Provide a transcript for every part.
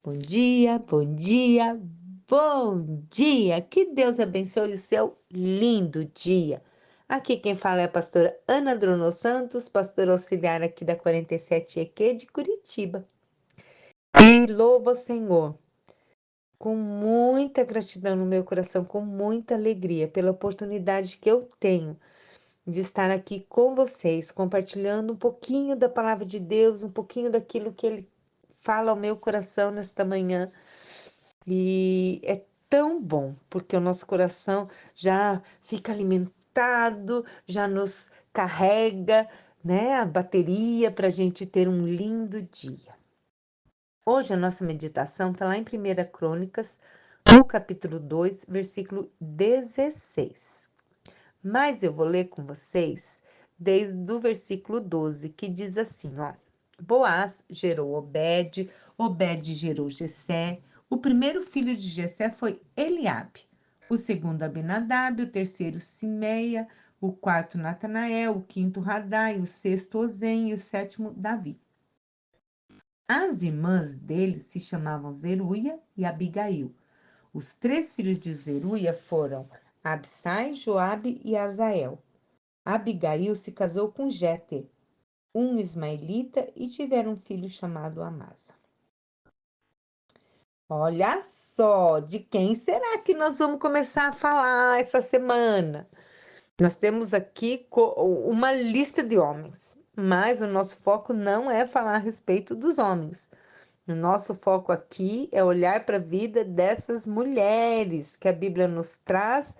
Bom dia, bom dia, bom dia! Que Deus abençoe o seu lindo dia. Aqui quem fala é a pastora Ana Druno Santos, pastora auxiliar aqui da 47 EQ de Curitiba. E louvo ao Senhor com muita gratidão no meu coração, com muita alegria pela oportunidade que eu tenho de estar aqui com vocês, compartilhando um pouquinho da palavra de Deus, um pouquinho daquilo que Ele fala ao meu coração nesta manhã. E é tão bom, porque o nosso coração já fica alimentado, já nos carrega, né, a bateria para a gente ter um lindo dia. Hoje a nossa meditação está lá em 1 Crônicas, no capítulo 2, versículo 16. Mas eu vou ler com vocês desde o versículo 12, que diz assim, ó. Boaz gerou Obed, Obed gerou Jessé. O primeiro filho de Jessé foi Eliabe, o segundo Abinadab, o terceiro Simeia, o quarto Natanael, o quinto Radai, o sexto Ozem e o sétimo Davi. As irmãs deles se chamavam Zeruia e Abigail. Os três filhos de Zeruia foram Absai, Joabe e Azael. Abigail se casou com Jéter, um ismaelita, e tiveram um filho chamado Amasa. Olha só, de quem será que nós vamos começar a falar essa semana? Nós temos aqui uma lista de homens, mas o nosso foco não é falar a respeito dos homens. O nosso foco aqui é olhar para a vida dessas mulheres que a Bíblia nos traz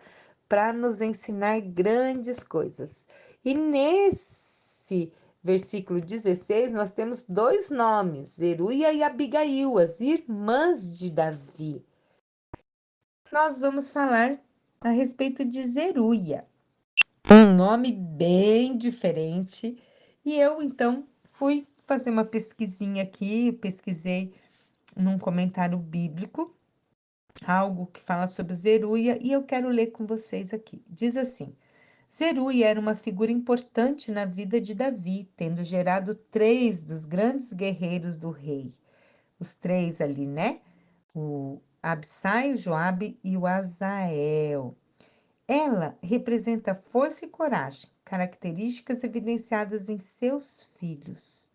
para nos ensinar grandes coisas. E nesse versículo 16, nós temos dois nomes, Zeruia e Abigail, as irmãs de Davi. Nós vamos falar a respeito de Zeruia, um nome bem diferente. E eu, então, fui fazer uma pesquisinha aqui, pesquisei num comentário bíblico, algo que fala sobre Zeruia, e eu quero ler com vocês aqui. Diz assim: Zeruia era uma figura importante na vida de Davi, tendo gerado três dos grandes guerreiros do rei. Os três ali, né? O Absai, o Joabe e o Azael. Ela representa força e coragem, características evidenciadas em seus filhos.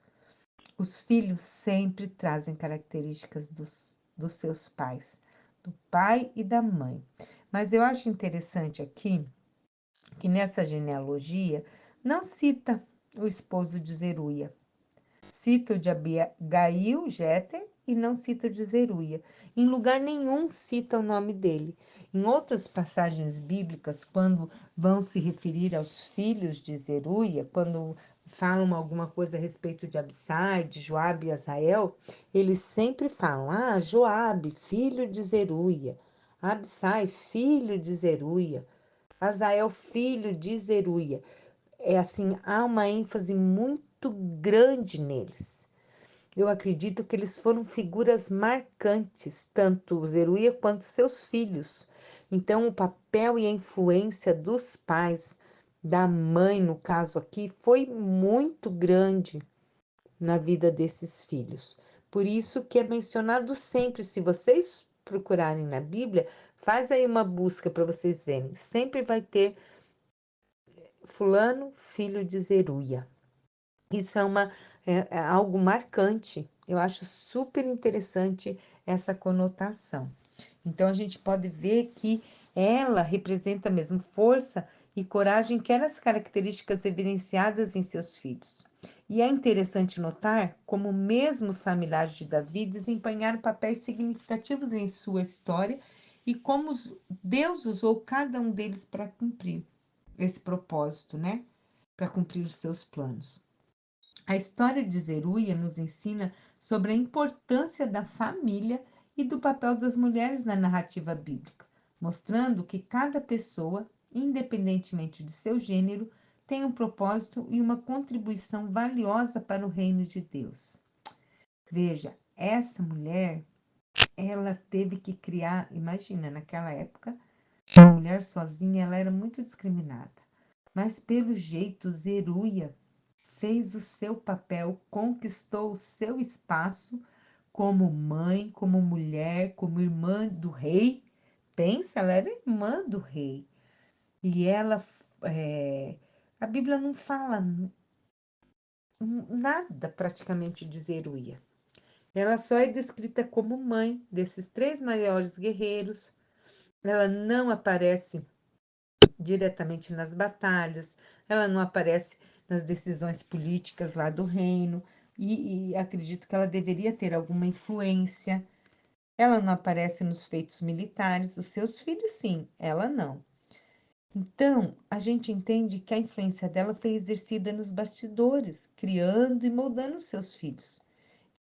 Os filhos sempre trazem características dos seus pais, do pai e da mãe. Mas eu acho interessante aqui que nessa genealogia não cita o esposo de Zeruia. Cita o de Abigail, Jéter, e não cita o de Zeruia. Em lugar nenhum cita o nome dele. Em outras passagens bíblicas, quando vão se referir aos filhos de Zeruia, quando falam alguma coisa a respeito de Abissai, de Joabe e Azael, eles sempre falam, Joabe, filho de Zeruia, Abissai, filho de Zeruia, Azael, filho de Zeruia. É assim, há uma ênfase muito grande neles. Eu acredito que eles foram figuras marcantes, tanto Zeruia quanto seus filhos. Então, o papel e a influência dos pais, da mãe, no caso aqui, foi muito grande na vida desses filhos. Por isso que é mencionado sempre, se vocês procurarem na Bíblia, faz aí uma busca para vocês verem. Sempre vai ter fulano, filho de Zeruia. Isso é algo marcante. Eu acho super interessante essa conotação. Então, a gente pode ver que ela representa mesmo força e coragem, que eram as características evidenciadas em seus filhos. E é interessante notar como mesmo os familiares de Davi desempenharam papéis significativos em sua história e como Deus usou cada um deles para cumprir esse propósito, né? Para cumprir os seus planos. A história de Zeruia nos ensina sobre a importância da família e do papel das mulheres na narrativa bíblica, mostrando que cada pessoa, independentemente de seu gênero, tem um propósito e uma contribuição valiosa para o reino de Deus. Veja, essa mulher, ela teve que criar, imagina, naquela época, uma mulher sozinha, ela era muito discriminada. Mas pelo jeito, Zeruia fez o seu papel, conquistou o seu espaço como mãe, como mulher, como irmã do rei. Pensa, ela era irmã do rei. E ela, a Bíblia não fala nada praticamente de Zeruia. Ela só é descrita como mãe desses três maiores guerreiros. Ela não aparece diretamente nas batalhas, ela não aparece nas decisões políticas lá do reino, e acredito que ela deveria ter alguma influência. Ela não aparece nos feitos militares, os seus filhos sim, ela não. Então, a gente entende que a influência dela foi exercida nos bastidores, criando e moldando seus filhos,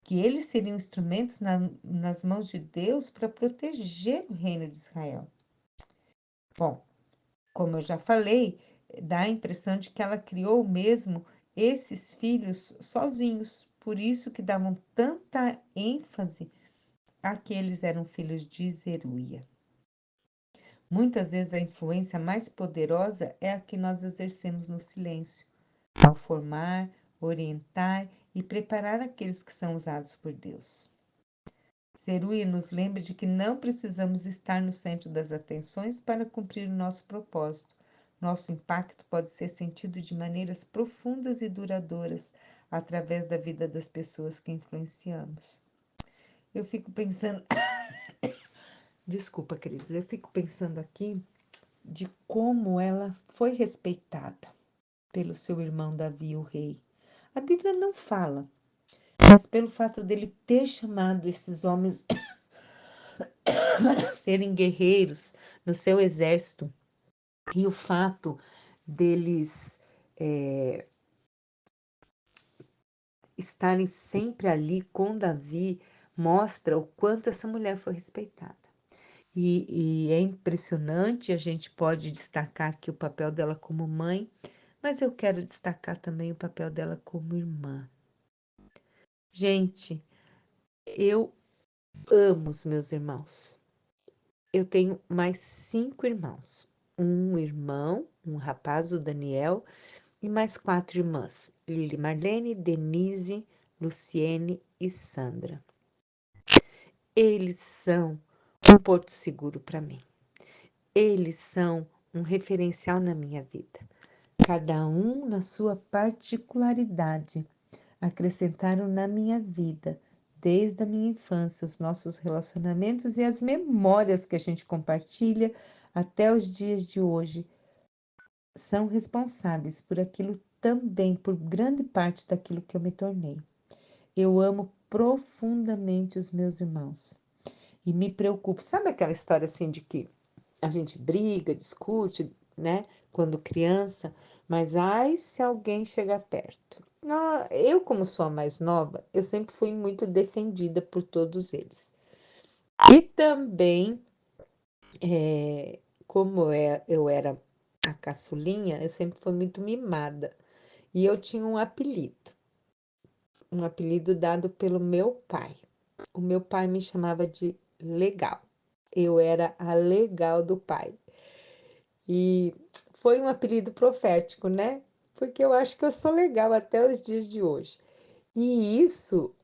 que eles seriam instrumentos nas mãos de Deus para proteger o reino de Israel. Bom, como eu já falei, dá a impressão de que ela criou mesmo esses filhos sozinhos, por isso que davam tanta ênfase a que eles eram filhos de Zeruia. Muitas vezes a influência mais poderosa é a que nós exercemos no silêncio, ao formar, orientar e preparar aqueles que são usados por Deus. Zeruia nos lembra de que não precisamos estar no centro das atenções para cumprir o nosso propósito. Nosso impacto pode ser sentido de maneiras profundas e duradouras através da vida das pessoas que influenciamos. Eu fico pensando, desculpa, queridos, eu fico pensando aqui de como ela foi respeitada pelo seu irmão Davi, o rei. A Bíblia não fala, mas pelo fato dele ter chamado esses homens para serem guerreiros no seu exército, e o fato deles estarem sempre ali com Davi mostra o quanto essa mulher foi respeitada. E é impressionante, a gente pode destacar aqui o papel dela como mãe, mas eu quero destacar também o papel dela como irmã. Gente, eu amo os meus irmãos. Eu tenho mais 5 irmãos. Um irmão, um rapaz, o Daniel, e mais 4 irmãs: Lili Marlene, Denise, Luciene e Sandra. Eles são um porto seguro para mim. Eles são um referencial na minha vida. Cada um na sua particularidade acrescentaram na minha vida, desde a minha infância, os nossos relacionamentos e as memórias que a gente compartilha até os dias de hoje. São responsáveis por aquilo também, por grande parte daquilo que eu me tornei. Eu amo profundamente os meus irmãos e me preocupo. Sabe aquela história assim de que a gente briga, discute, né, quando criança, mas ai se alguém chegar perto. Eu, como sou a mais nova, eu sempre fui muito defendida por todos eles. E também, como eu era a caçulinha, eu sempre fui muito mimada. E eu tinha um apelido dado pelo meu pai. O meu pai me chamava de legal. Eu era a legal do pai. E foi um apelido profético, né? Porque eu acho que eu sou legal até os dias de hoje. E isso,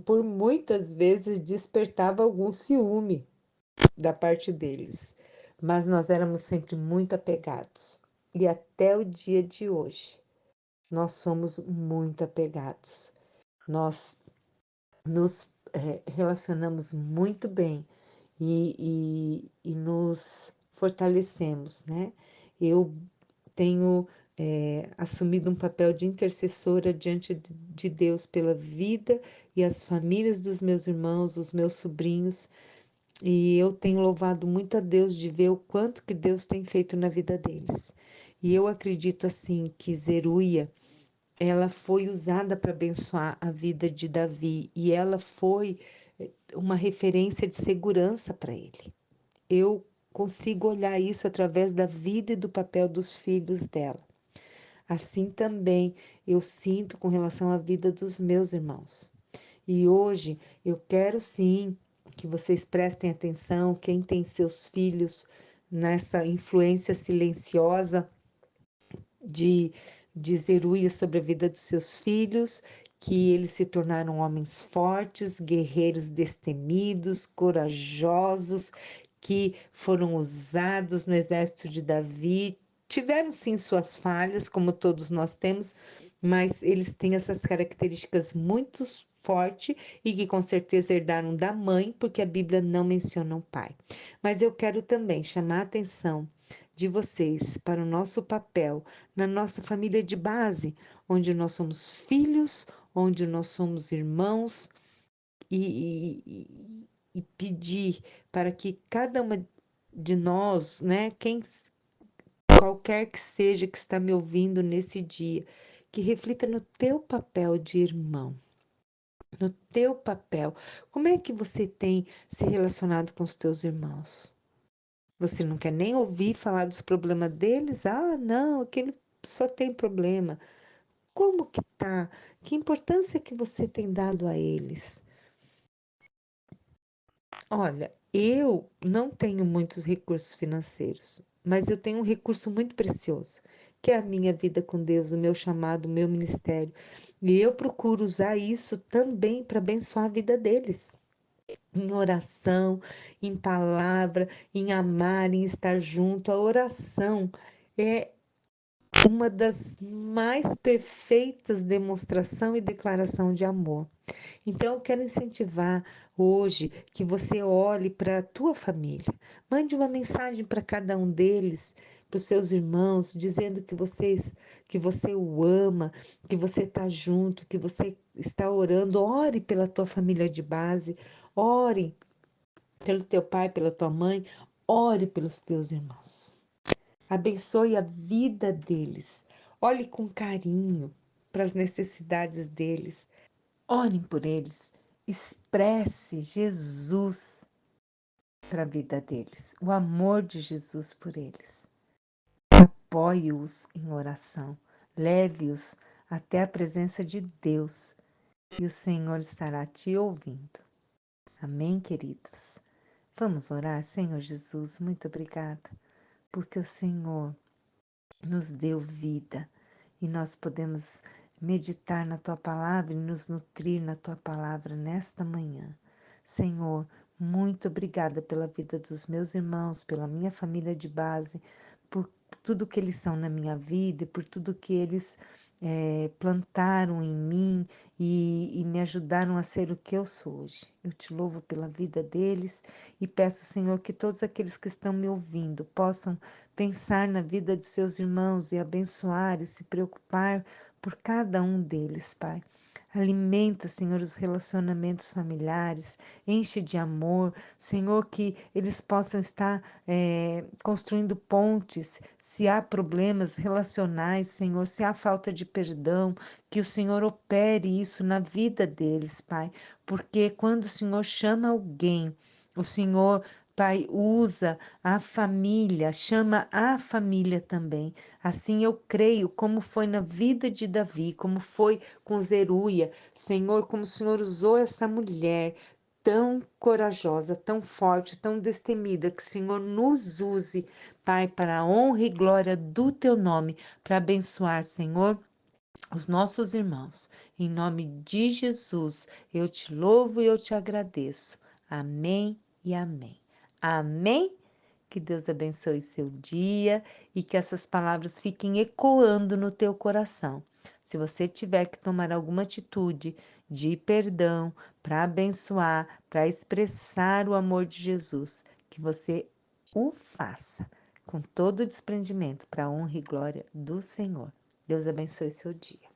por muitas vezes, despertava algum ciúme da parte deles. Mas nós éramos sempre muito apegados. E até o dia de hoje, nós somos muito apegados. Nós nos relacionamos muito bem e nos fortalecemos, né? Eu tenho assumido um papel de intercessora diante de Deus pela vida e as famílias dos meus irmãos, os meus sobrinhos, e eu tenho louvado muito a Deus de ver o quanto que Deus tem feito na vida deles. E eu acredito assim que Zeruia, ela foi usada para abençoar a vida de Davi e ela foi uma referência de segurança para ele. Eu consigo olhar isso através da vida e do papel dos filhos dela. Assim também eu sinto com relação à vida dos meus irmãos. E hoje eu quero sim que vocês prestem atenção, quem tem seus filhos nessa influência silenciosa de Zeruia sobre a vida dos seus filhos, que eles se tornaram homens fortes, guerreiros destemidos, corajosos, que foram usados no exército de Davi. Tiveram sim suas falhas, como todos nós temos, mas eles têm essas características muito fortes e que com certeza herdaram da mãe, porque a Bíblia não menciona o pai. Mas eu quero também chamar a atenção de vocês para o nosso papel na nossa família de base, onde nós somos filhos, onde nós somos irmãos, e pedir para que cada uma de nós, né, qualquer que seja que está me ouvindo nesse dia, que reflita no teu papel de irmão, no teu papel. Como é que você tem se relacionado com os teus irmãos? Você não quer nem ouvir falar dos problemas deles? Ah, não, aquele só tem problema. Como que tá? Que importância que você tem dado a eles? Olha, eu não tenho muitos recursos financeiros, mas eu tenho um recurso muito precioso, que é a minha vida com Deus, o meu chamado, o meu ministério. E eu procuro usar isso também para abençoar a vida deles. Em oração, em palavra, em amar, em estar junto. A oração é uma das mais perfeitas demonstração e declaração de amor. Então, eu quero incentivar hoje que você olhe para a tua família. Mande uma mensagem para cada um deles, para os seus irmãos, dizendo que você o ama, que você está junto, que você está orando. Ore pela tua família de base, ore pelo teu pai, pela tua mãe, ore pelos teus irmãos. Abençoe a vida deles. Olhe com carinho para as necessidades deles. Orem por eles. Expresse Jesus para a vida deles. O amor de Jesus por eles. Apoie-os em oração. Leve-os até a presença de Deus. E o Senhor estará te ouvindo. Amém, queridas? Vamos orar, Senhor Jesus. Muito obrigada, porque o Senhor nos deu vida e nós podemos meditar na tua palavra e nos nutrir na tua palavra nesta manhã. Senhor, muito obrigada pela vida dos meus irmãos, pela minha família de base, por tudo que eles são na minha vida e por tudo que eles plantaram em mim e me ajudaram a ser o que eu sou hoje. Eu te louvo pela vida deles e peço, Senhor, que todos aqueles que estão me ouvindo possam pensar na vida de seus irmãos e abençoar e se preocupar por cada um deles, Pai. Alimenta, Senhor, os relacionamentos familiares, enche de amor, Senhor, que eles possam estar construindo pontes. Se há problemas relacionais, Senhor, se há falta de perdão, que o Senhor opere isso na vida deles, Pai. Porque quando o Senhor chama alguém, o Senhor, Pai, usa a família, chama a família também. Assim eu creio, como foi na vida de Davi, como foi com Zeruia, Senhor, como o Senhor usou essa mulher tão corajosa, tão forte, tão destemida, que o Senhor nos use, Pai, para a honra e glória do teu nome, para abençoar, Senhor, os nossos irmãos. Em nome de Jesus, eu te louvo e eu te agradeço. Amém e amém. Amém? Que Deus abençoe seu dia e que essas palavras fiquem ecoando no teu coração. Se você tiver que tomar alguma atitude de perdão para abençoar, para expressar o amor de Jesus, que você o faça com todo o desprendimento para a honra e glória do Senhor. Deus abençoe seu dia.